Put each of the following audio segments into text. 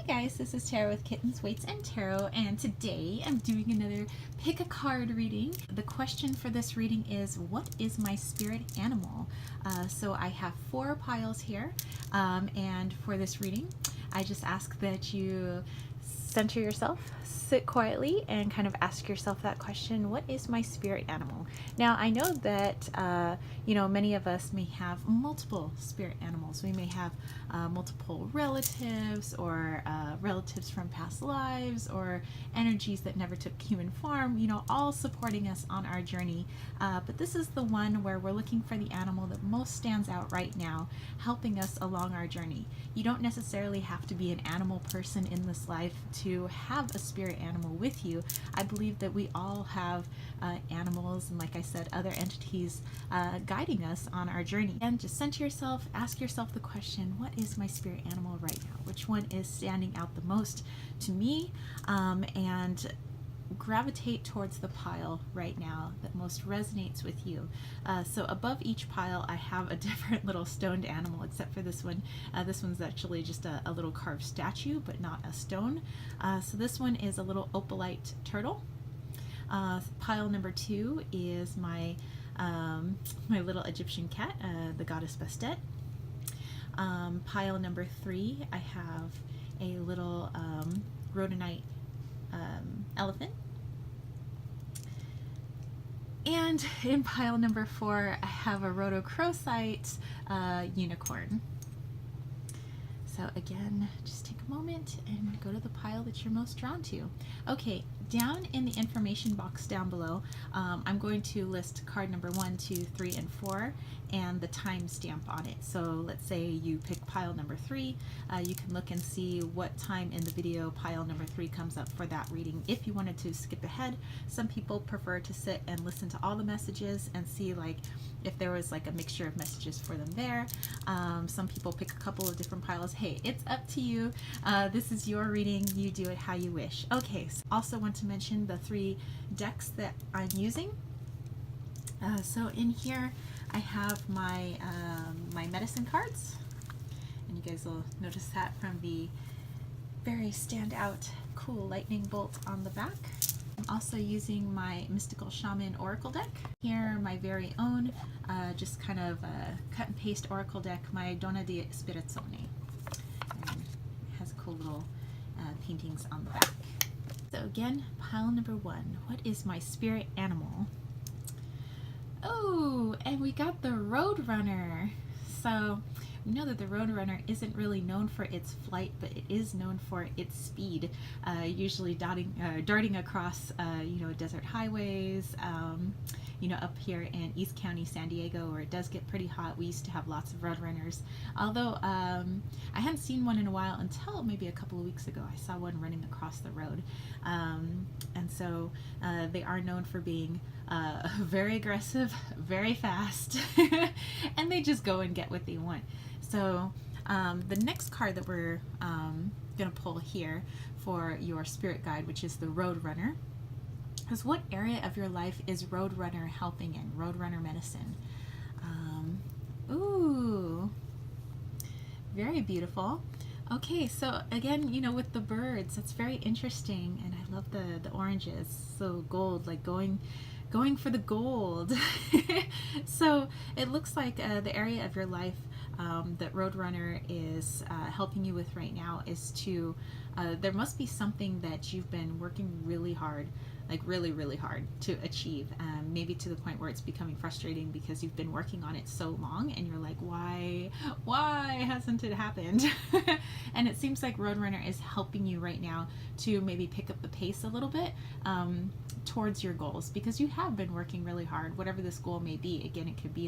Hey guys, this is Tarot with Kittens, Weights, and Tarot, and today I'm doing another pick a card reading. The question for this reading is, what is my spirit animal? So I have 4 piles here, and for this reading, I just ask that you center yourself, sit quietly, and kind of ask yourself that question, what is my spirit animal? Now, I know that, many of us may have multiple spirit animals. We may have multiple relatives or relatives from past lives or energies that never took human form, all supporting us on our journey. But this is the one where we're looking for the animal that most stands out right now, helping us along our journey. You don't necessarily have to be an animal person in this life to have a spirit animal with you. I believe that we all have animals and, like I said, other entities guiding us on our journey. And just center yourself, ask yourself the question, what is my spirit animal right now? Which one is standing out the most to me? And gravitate towards the pile right now that most resonates with you. So above each pile I have a different little stoned animal, except for this one. This one's actually just a little carved statue, but not a stone. So this one is a little opalite turtle. Pile number 2 is my little Egyptian cat, the goddess Bastet. Pile number 3, I have a little rhodonite elephant. And in pile number 4, I have a rhodochrosite unicorn. So again, just take a moment and go to the pile that you're most drawn to. Okay, down in the information box down below, I'm going to list card number 1, 2, 3, and 4 and the timestamp on it. So let's say you pick pile number 3, you can look and see what time in the video pile number 3 comes up for that reading. If you wanted to skip ahead, some people prefer to sit and listen to all the messages and see if there was a mixture of messages for them there. Some people pick a couple of different piles. Hey, it's up to you. This is your reading. You do it how you wish. Okay, so also want to mention the 3 decks that I'm using. So in here I have my my medicine cards, and you guys will notice that from the very standout cool lightning bolt on the back. I'm also using my Mystical Shaman Oracle deck. Here, my very own, just kind of cut and paste Oracle deck, my Donna di Ispirazione. And it has cool little paintings on the back. So again, pile number 1, what is my spirit animal? Oh, and we got the Roadrunner. So we know that the Roadrunner isn't really known for its flight, but it is known for its speed, usually darting across, desert highways, up here in East County, San Diego, where it does get pretty hot. We used to have lots of Roadrunners, although I hadn't seen one in a while until maybe a couple of weeks ago. I saw one running across the road, and so they are known for being very aggressive, very fast, and they just go and get what they want. So the next card that we're going to pull here for your spirit guide, which is the Roadrunner, is what area of your life is Roadrunner helping in? Roadrunner medicine. Ooh, very beautiful. Okay, so again, with the birds, that's very interesting, and I love the oranges. So gold, going for the gold. So it looks like the area of your life that Roadrunner is helping you with right now is to, there must be something that you've been working really hard, really hard to achieve, maybe to the point where it's becoming frustrating because you've been working on it so long and you're like, why hasn't it happened? And it seems like Roadrunner is helping you right now to maybe pick up the pace a little bit towards your goals, because you have been working really hard, whatever this goal may be. Again, it could be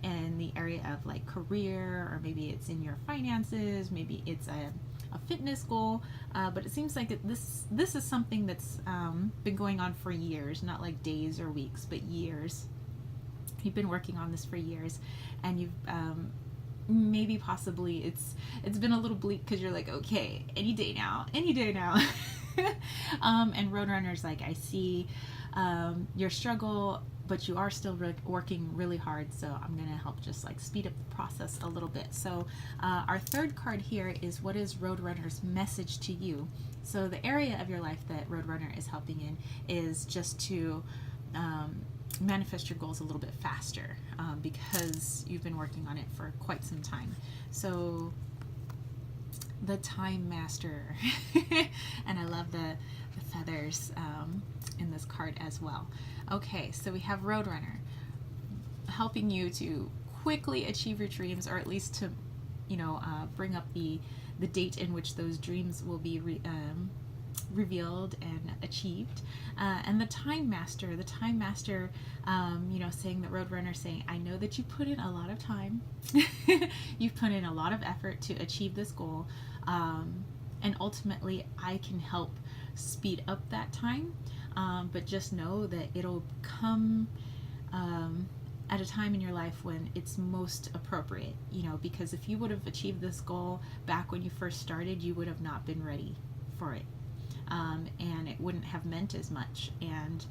in the area of career, or maybe it's in your finances, maybe it's a fitness goal, but it seems like this is something that's been going on for years, not days or weeks, but years. You've been working on this for years, and you've maybe possibly it's been a little bleak because you're okay, any day now. And Roadrunner's I see your struggle, but you are still working really hard, so I'm going to help just like speed up the process a little bit. So our third card here is, what is Roadrunner's message to you? So the area of your life that Roadrunner is helping in is just to manifest your goals a little bit faster, because you've been working on it for quite some time. So the Time Master, and I love the feathers in this card as well. Okay, so we have Roadrunner helping you to quickly achieve your dreams, or at least to, bring up the date in which those dreams will be revealed and achieved. And the Time Master, saying that Roadrunner saying, I know that you put in a lot of time, you've put in a lot of effort to achieve this goal, and ultimately I can help speed up that time, but just know that it'll come at a time in your life when it's most appropriate, because if you would have achieved this goal back when you first started, you would have not been ready for it. And it wouldn't have meant as much, and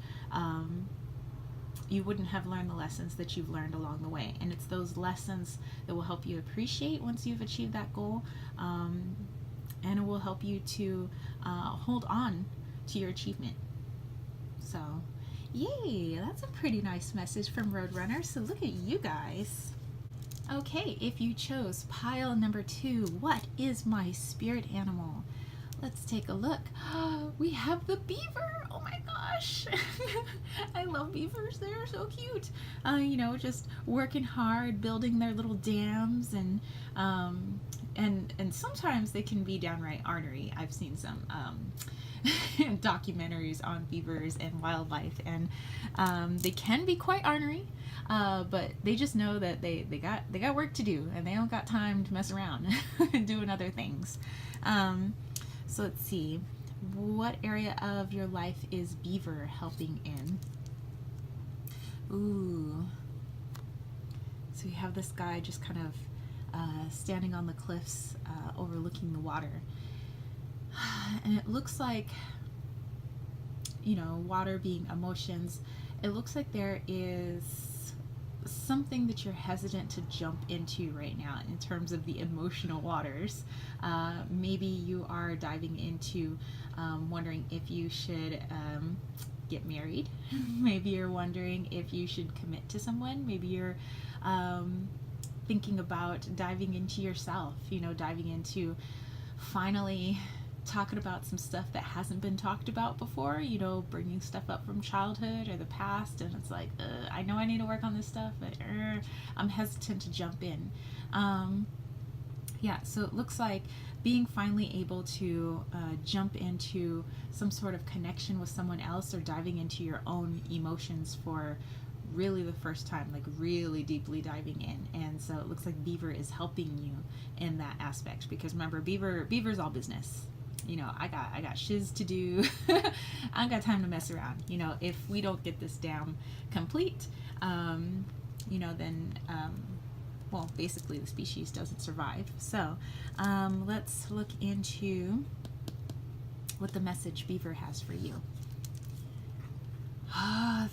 you wouldn't have learned the lessons that you've learned along the way. And it's those lessons that will help you appreciate once you've achieved that goal, and it will help you to hold on to your achievement. So, yay, that's a pretty nice message from Roadrunner. So look at you guys. Okay, if you chose pile number 2, what is my spirit animal? Let's take a look. We have the beaver. Oh my gosh. I love beavers. They're so cute. Just working hard, building their little dams, and sometimes they can be downright ornery. I've seen some documentaries on beavers and wildlife, and they can be quite ornery, but they just know that they got work to do, and they don't got time to mess around doing other things. So let's see, what area of your life is beaver helping in? Ooh. So you have this guy just kind of standing on the cliffs, overlooking the water. And it looks like, water being emotions, it looks like there is something that you're hesitant to jump into right now in terms of the emotional waters. Maybe you are diving into wondering if you should get married. Maybe you're wondering if you should commit to someone. Maybe you're thinking about diving into yourself, diving into finally talking about some stuff that hasn't been talked about before, bringing stuff up from childhood or the past, and it's like, I know I need to work on this stuff, but I'm hesitant to jump in. So it looks like being finally able to jump into some sort of connection with someone else, or diving into your own emotions for really the first time, like really deeply diving in. And so it looks like beaver is helping you in that aspect, because remember, beaver's all business. I got shiz to do. I ain't got time to mess around. If we don't get this down complete, then basically the species doesn't survive. So let's look into what the message beaver has for you.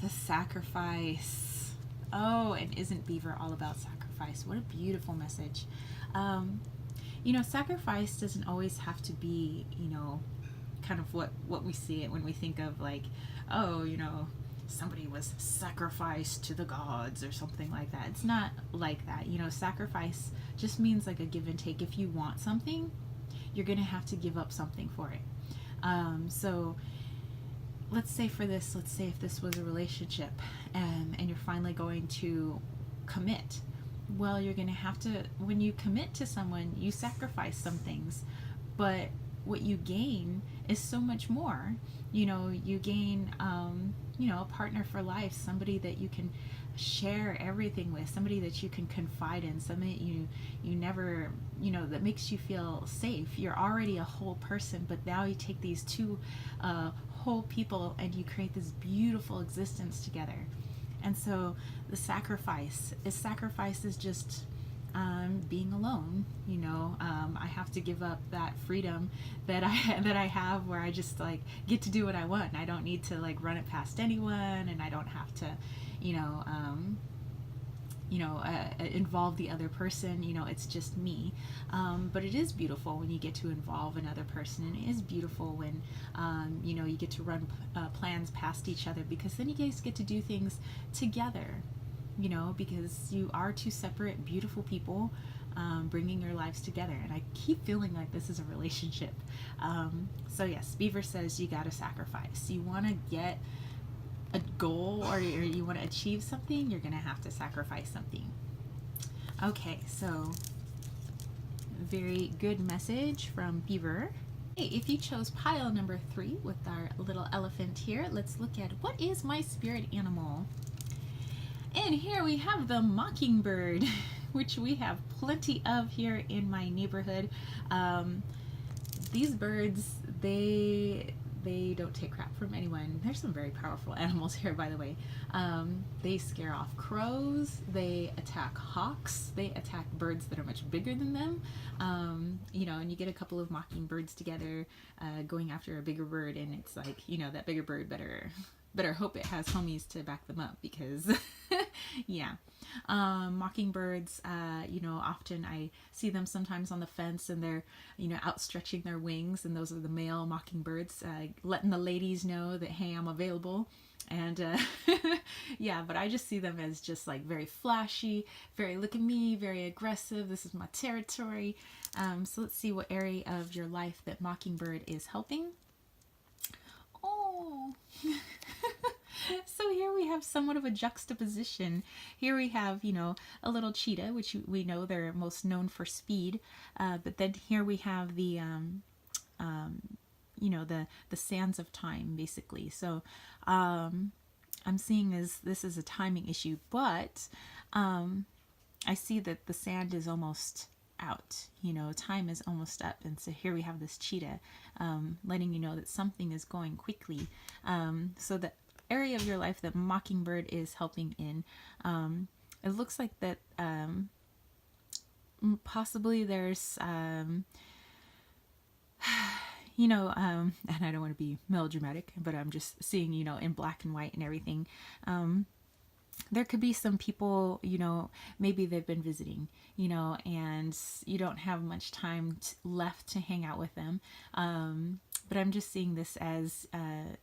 The sacrifice. Oh, and isn't beaver all about sacrifice? What a beautiful message. Sacrifice doesn't always have to be, kind of what we see it when we think of, like, somebody was sacrificed to the gods or something like that. It's not like that. Sacrifice just means like a give and take. If you want something, you're going to have to give up something for it. So let's say if this was a relationship, and you're finally going to commit. Well, you're going to have to, when you commit to someone, you sacrifice some things, but what you gain is so much more. You gain, a partner for life, somebody that you can share everything with, somebody that you can confide in, somebody you never, that makes you feel safe. You're already a whole person, but now you take these two whole people and you create this beautiful existence together. And so the sacrifice is just being alone. I have to give up that freedom that I have, where I just like get to do what I want. I don't need to like run it past anyone, and I don't have to, you know, um, involve the other person. It's just me. But it is beautiful when you get to involve another person, and it is beautiful when, you get to run plans past each other, because then you guys get to do things together. Because you are two separate, beautiful people, bringing your lives together. And I keep feeling like this is a relationship. So yes, Beaver says you got to sacrifice. You want to get a goal, or you want to achieve something, you're going to have to sacrifice something. Okay, so very good message from Beaver. Hey, if you chose pile number 3 with our little elephant here, let's look at what is my spirit animal. And here we have the mockingbird, which we have plenty of here in my neighborhood. These birds, they don't take crap from anyone. There's some very powerful animals here, by the way. They scare off crows, they attack hawks, they attack birds that are much bigger than them. And you get a couple of mockingbirds together going after a bigger bird, and it's like, that bigger bird better hope it has homies to back them up, because yeah. Mockingbirds, often I see them sometimes on the fence, and they're, outstretching their wings, and those are the male mockingbirds, letting the ladies know that, hey, I'm available. And yeah, but I just see them as just like very flashy, very look at me, very aggressive, this is my territory. So let's see what area of your life that mockingbird is helping. Oh. So here we have somewhat of a juxtaposition. Here we have, a little cheetah, which we know they're most known for speed. But then here we have the, the sands of time, basically. So I'm seeing this is a timing issue, but I see that the sand is almost out. Time is almost up. And so here we have this cheetah letting you know that something is going quickly. So the area of your life that mockingbird is helping in, it looks like that possibly there's and I don't want to be melodramatic, but I'm just seeing, in black and white and everything. There could be some people, maybe they've been visiting, and you don't have much time left to hang out with them. But I'm just seeing this as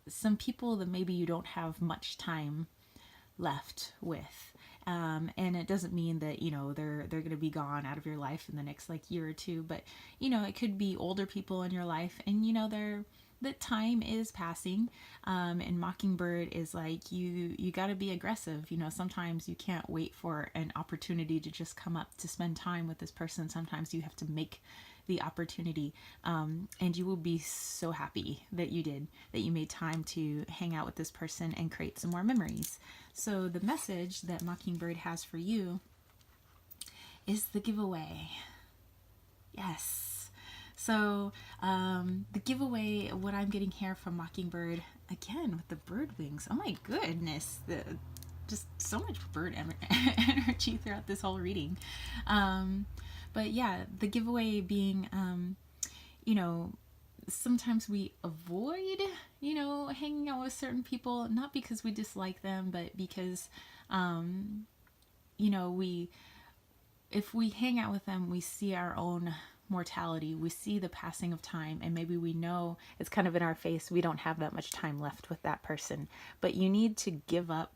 some people that maybe you don't have much time left with. And it doesn't mean that, they're going to be gone out of your life in the next year or two, but, it could be older people in your life, and, the time is passing. And mockingbird is like, you got to be aggressive. Sometimes you can't wait for an opportunity to just come up to spend time with this person. Sometimes you have to make the opportunity, and you will be so happy that you made time to hang out with this person and create some more memories. So the message that mockingbird has for you is the giveaway. Yes. So the giveaway, what I'm getting here from mockingbird, again with the bird wings, oh my goodness, just so much bird energy throughout this whole reading. But yeah, the giveaway being, sometimes we avoid, hanging out with certain people, not because we dislike them, but because, if we hang out with them, we see our own mortality, we see the passing of time, and maybe we know it's kind of in our face, we don't have that much time left with that person. But you need to give up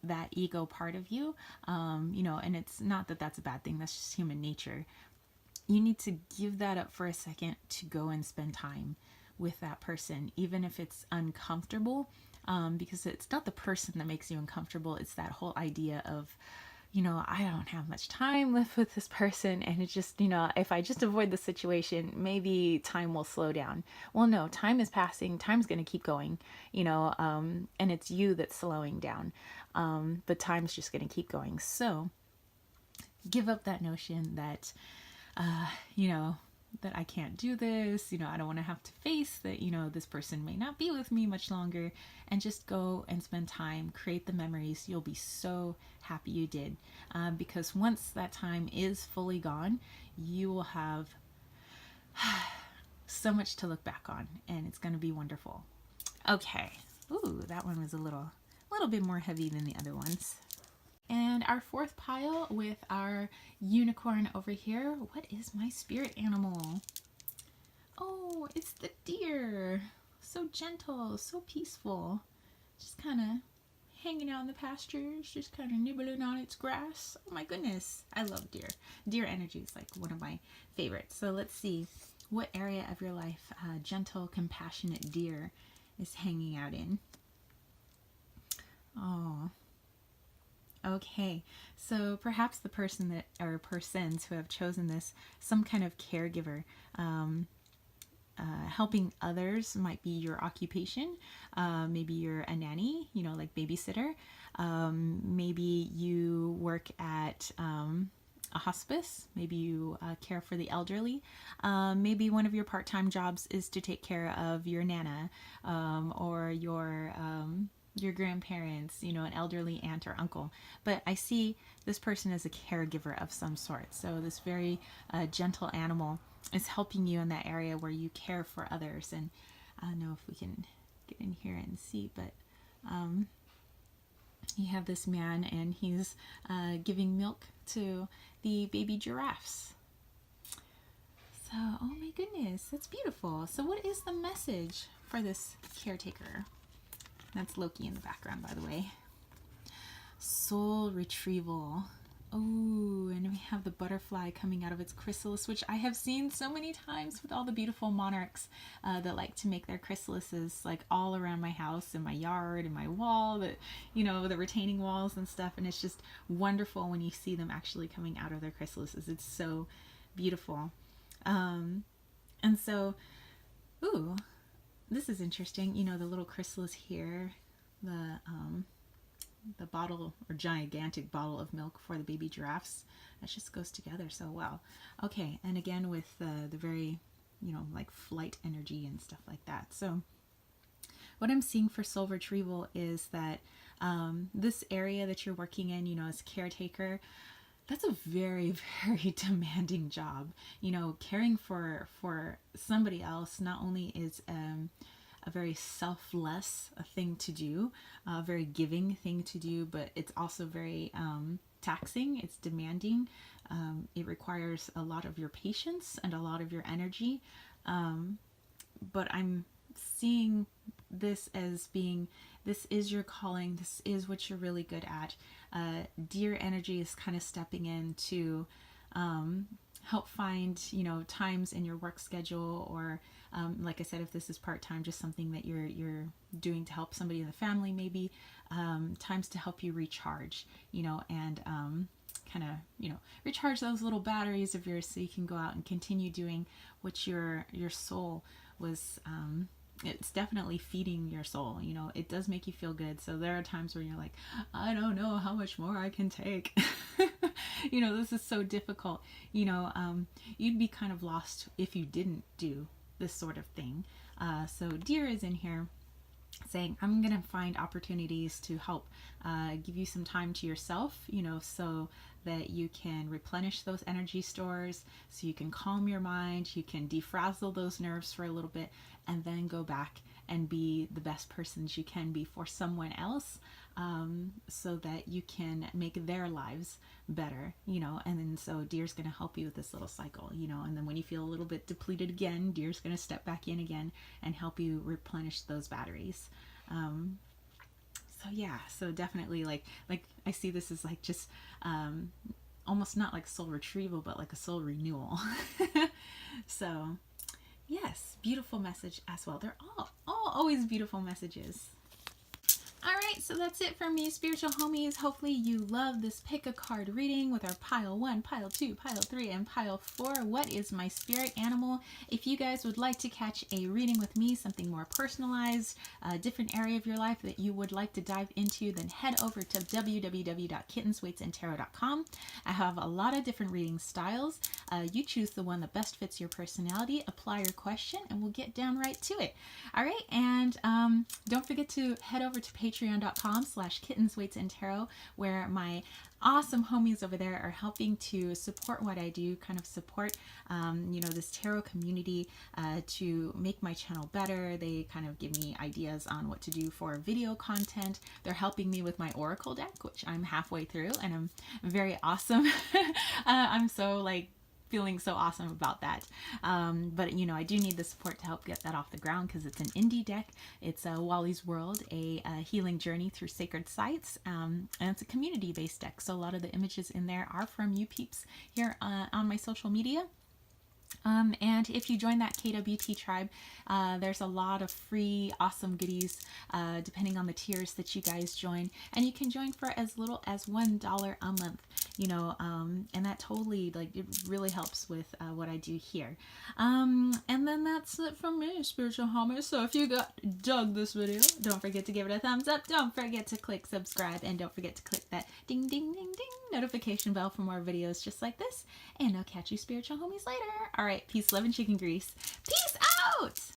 that ego part of you, and it's not that that's a bad thing, that's just human nature. You need to give that up for a second to go and spend time with that person, even if it's uncomfortable, because it's not the person that makes you uncomfortable, it's that whole idea of, I don't have much time left with this person, and it's just, if I just avoid the situation, maybe time will slow down. Well, no, time is passing, time's going to keep going, and it's you that's slowing down, but time's just going to keep going. So give up that notion that, that I can't do this. I don't want to have to face that, this person may not be with me much longer, and just go and spend time, create the memories. You'll be so happy you did. Because once that time is fully gone, you will have so much to look back on, and it's going to be wonderful. Okay. Ooh, that one was a little bit more heavy than the other ones. And our fourth pile with our unicorn over here. What is my spirit animal? Oh, it's the deer. So gentle, so peaceful. Just kind of hanging out in the pastures, just kind of nibbling on its grass. Oh my goodness, I love deer. Deer energy is like one of my favorites. So let's see what area of your life gentle, compassionate deer is hanging out in. Oh, okay. So perhaps the person that, or persons who have chosen this, some kind of caregiver. Helping others might be your occupation. Maybe you're a nanny, like babysitter. Maybe you work at a hospice. Maybe you care for the elderly. Maybe one of your part-time jobs is to take care of your nana, or your grandparents, an elderly aunt or uncle. But I see this person as a caregiver of some sort. So this very gentle animal is helping you in that area where you care for others. And I don't know if we can get in here and see, but you have this man, and he's giving milk to the baby giraffes. So, oh my goodness, that's beautiful. So what is the message for this caretaker? That's Loki in the background, by the way. Soul retrieval. Oh, and we have the butterfly coming out of its chrysalis, which I have seen so many times with all the beautiful monarchs that like to make their chrysalises like all around my house and my yard and my wall, that the retaining walls and stuff. And it's just wonderful when you see them actually coming out of their chrysalises. It's so beautiful. And so, ooh, this is interesting. The little chrysalis here, the bottle or gigantic bottle of milk for the baby giraffes, that just goes together so well. Okay, and again with the very, like flight energy and stuff like that. So what I'm seeing for soul retrieval is that this area that you're working in, as caretaker, that's a very, very demanding job. Caring for somebody else not only is a very selfless thing to do, a very giving thing to do, but it's also very taxing. It's demanding. It requires a lot of your patience and a lot of your energy. But I'm seeing this as being, this is your calling. This is what you're really good at. Deer energy is kind of stepping in to help find, times in your work schedule, or like I said, if this is part-time, just something that you're doing to help somebody in the family, maybe times to help you recharge, and kind of, recharge those little batteries of yours so you can go out and continue doing what your soul was. It's definitely feeding your soul. It does make you feel good. So there are times where you're like, I don't know how much more I can take. This is so difficult. You'd be kind of lost if you didn't do this sort of thing. So deer is in here saying, I'm going to find opportunities to help give you some time to yourself, so that you can replenish those energy stores, so you can calm your mind, you can defrazzle those nerves for a little bit, and then go back and be the best persons you can be for someone else, so that you can make their lives better, and then so deer's going to help you with this little cycle, and then when you feel a little bit depleted again, deer's going to step back in again and help you replenish those batteries. So yeah, so definitely like I see this as like just almost not like soul retrieval, but like a soul renewal. So yes, beautiful message as well. They're all always beautiful messages. All right, So that's it for me, spiritual homies. Hopefully you love this pick a card reading with our pile 1, pile 2, pile 3, and pile 4. What is my spirit animal? If you guys would like to catch a reading with me, something more personalized, a different area of your life that you would like to dive into, then head over to www.kittenswaitsandtarot.com. I have a lot of different reading styles. You choose the one that best fits your personality, apply your question, and we'll get down right to it. All right, and don't forget to head over to patreon.com/kittenswaitsandtarot, where my awesome homies over there are helping to support what I do, kind of support, this tarot community to make my channel better. They kind of give me ideas on what to do for video content. They're helping me with my oracle deck, which I'm halfway through, and I'm very awesome. I'm so feeling so awesome about that. But I do need the support to help get that off the ground, because it's an indie deck. It's Wally's World, a healing journey through sacred sites, and it's a community-based deck. So a lot of the images in there are from you peeps here on my social media. And if you join that KWT tribe, there's a lot of free, awesome goodies, depending on the tiers that you guys join. And you can join for as little as $1 a month, and that totally, it really helps with what I do here. And then that's it from me, spiritual homies. So if you dug this video, don't forget to give it a thumbs up. Don't forget to click subscribe, and don't forget to click that ding, ding, ding, ding notification bell for more videos just like this. And I'll catch you spiritual homies later. All right, peace, love, and chicken grease. Peace out!